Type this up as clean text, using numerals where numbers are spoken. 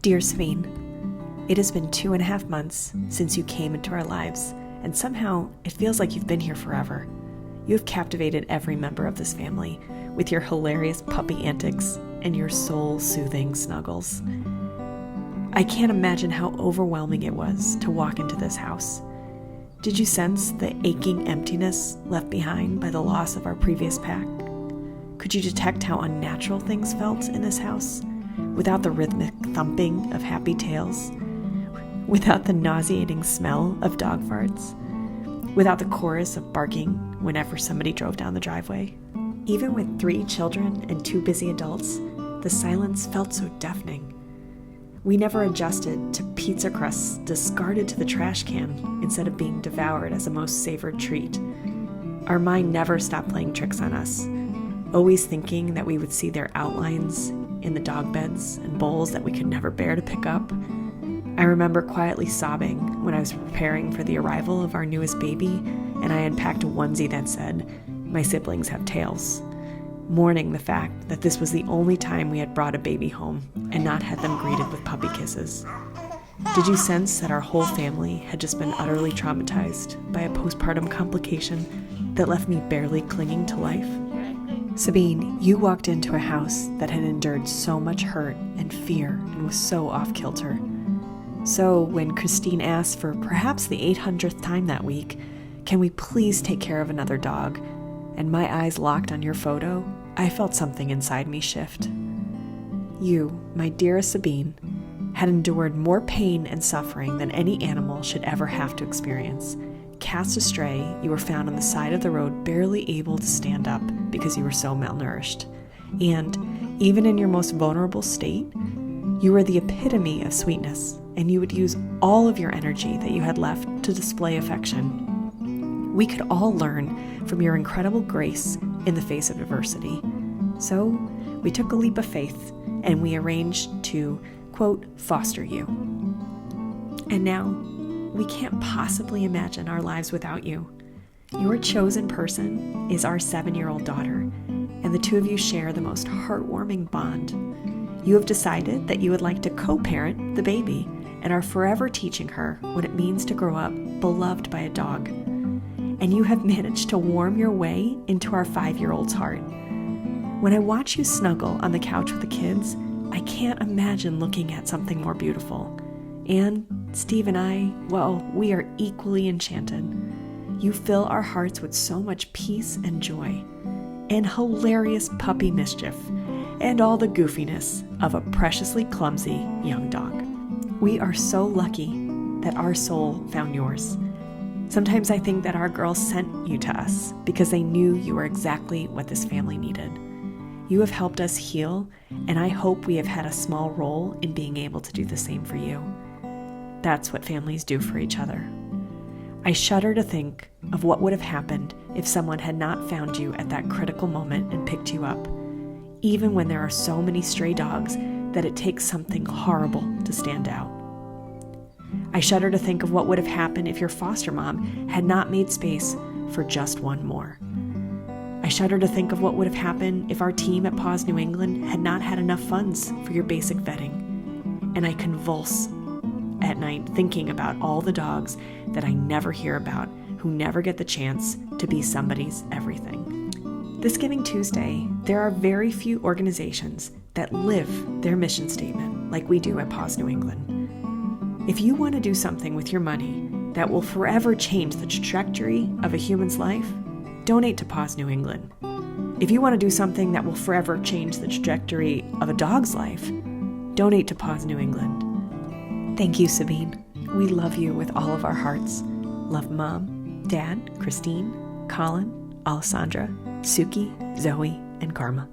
Dear Sabine, it has been 2.5 months since you came into our lives, and somehow it feels like you've been here forever. You have captivated every member of this family with your hilarious puppy antics and your soul-soothing snuggles. I can't imagine how overwhelming it was to walk into this house. Did you sense the aching emptiness left behind by the loss of our previous pack? Could you detect how unnatural things felt in this house, without the rhythmic thumping of happy tails, without the nauseating smell of dog farts, without the chorus of barking whenever somebody drove down the driveway? Even with 3 children and 2 busy adults, the silence felt so deafening. We never adjusted to pizza crusts discarded to the trash can instead of being devoured as a most savored treat. Our mind never stopped playing tricks on us, always thinking that we would see their outlines in the dog beds and bowls that we could never bear to pick up. I remember quietly sobbing when I was preparing for the arrival of our newest baby, and I unpacked a onesie that said, "My siblings have tails," mourning the fact that this was the only time we had brought a baby home and not had them greeted with puppy kisses. Did you sense that our whole family had just been utterly traumatized by a postpartum complication that left me barely clinging to life? Sabine, you walked into a house that had endured so much hurt and fear and was so off-kilter. So when Christine asked for perhaps the 800th time that week, "Can we please take care of another dog?" and my eyes locked on your photo, I felt something inside me shift. You, my dearest Sabine, had endured more pain and suffering than any animal should ever have to experience. Cast astray, you were found on the side of the road barely able to stand up because you were so malnourished. And even in your most vulnerable state, you were the epitome of sweetness, and you would use all of your energy that you had left to display affection. We could all learn from your incredible grace in the face of adversity. So we took a leap of faith and we arranged to, quote, foster you. And now we can't possibly imagine our lives without you. Your chosen person is our 7-year-old daughter, and the two of you share the most heartwarming bond. You have decided that you would like to co-parent the baby and are forever teaching her what it means to grow up beloved by a dog. And you have managed to warm your way into our 5-year-old's heart. When I watch you snuggle on the couch with the kids, I can't imagine looking at something more beautiful. And Steve and I, well, we are equally enchanted. You fill our hearts with so much peace and joy, and hilarious puppy mischief, and all the goofiness of a preciously clumsy young dog. We are so lucky that our soul found yours. Sometimes I think that our girls sent you to us because they knew you were exactly what this family needed. You have helped us heal, and I hope we have had a small role in being able to do the same for you. That's what families do for each other. I shudder to think of what would have happened if someone had not found you at that critical moment and picked you up, even when there are so many stray dogs that it takes something horrible to stand out. I shudder to think of what would have happened if your foster mom had not made space for just one more. I shudder to think of what would have happened if our team at Paws New England had not had enough funds for your basic vetting. And I convulse at night thinking about all the dogs that I never hear about who never get the chance to be somebody's everything. This Giving Tuesday, there are very few organizations that live their mission statement like we do at Paws New England. If you want to do something with your money that will forever change the trajectory of a human's life, donate to Paws New England. If you want to do something that will forever change the trajectory of a dog's life, donate to Paws New England. Thank you, Sabine. We love you with all of our hearts. Love Mom, Dad, Christine, Colin, Alessandra, Suki, Zoe, and Karma.